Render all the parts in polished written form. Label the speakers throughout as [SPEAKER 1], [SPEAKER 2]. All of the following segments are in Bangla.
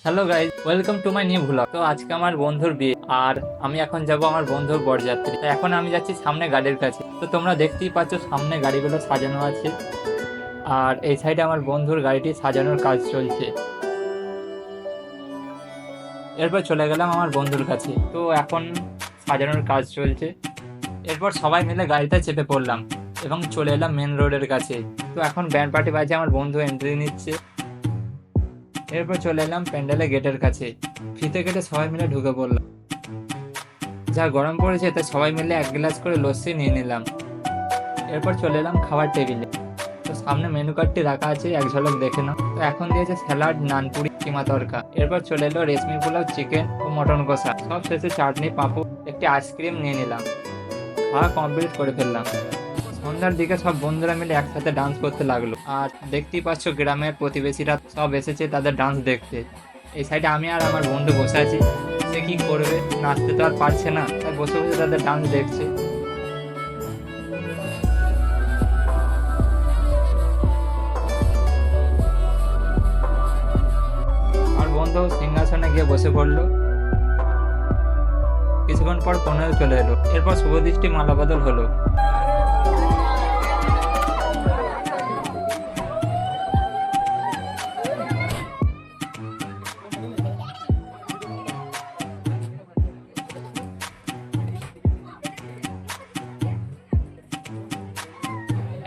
[SPEAKER 1] Hello guys, welcome to my new vlog. তো আজকে আমার বন্ধুর বিয়ে, আর আমি এখন যাব আমার বন্ধুর বরযাত্রী। তো এখন আমি যাচ্ছি সামনে গাড়ির কাছে। তো তোমরা দেখতেই পাচ্ছ সামনে গাড়িগুলো সাজানো আছে, আর এই সাইডে আমার বন্ধুর গাড়িটি সাজানোর কাজ চলছে। এরপর চলে গেলাম আমার বন্ধুর কাছে। তো এখন সাজানোর কাজ চলছে। এরপর সবাই মিলে গাড়িতে চেপে পড়লাম এবং চলে এলাম মেন রোডের কাছে। তো এখন ব্যান্ড পার্টি বাজে, আমার বন্ধু এন্ট্রি নিচ্ছে। এরপর চলে এলাম প্যান্ডেলের গেটের কাছে। ফিতে কেটে সবাই মিলে ঢুকে পড়লাম। যা গরম পড়েছে তাই সবাই মিলে এক গ্লাস করে লস্যি নিয়ে নিলাম। এরপর চলে এলাম খাবার টেবিলে। তো সামনে মেনু কার্ডটি রাখা আছে, এক ঝলক দেখে নাও। তো এখন দিয়েছে স্যালাড, নানপুরি, কিমা তরকা। এরপর চলে এলো রেশমি পোলাও, চিকেন ও মটন কষা। সব শেষে চাটনি, পাঁপড়, একটি আইসক্রিম নিয়ে নিলাম। খাওয়া কমপ্লিট করে ফেললাম। সন্ধ্যার দিকে সব বন্ধুরা মিলে একসাথে ডান্স করতে লাগলো। আর দেখতেই পাচ্ছ গ্রামের প্রতিবেশীরা সব এসেছে তাদের ডান্স দেখতে। এই সাইডে আমি আর আমার বন্ধু বসে আছি। সে কি করবে, নাচতে তো আর পারছে না, তাই বসে বসে তাদের ডান্স দেখছে। আমার বন্ধু সিংহাসনে গিয়ে বসে পড়লো। কিছুক্ষণ পর কনেও চলে এলো। এরপর শুভদৃষ্টি মালা বদল হলো।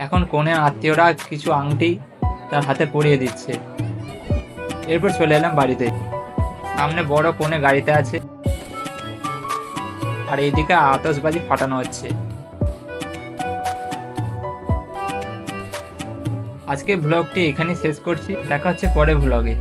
[SPEAKER 1] এখন কনের আত্মীয়রা কিছু আংটি তার হাতে পরিয়ে দিচ্ছে। এরপর চলে এলাম বাড়িতে। সামনে বড় কনে গাড়িতে আছে, আর এইদিকে আতশবাজি ফাটানো হচ্ছে। আজকে ব্লগটি এখানেই শেষ করছি, দেখা হচ্ছে পরে ব্লগে।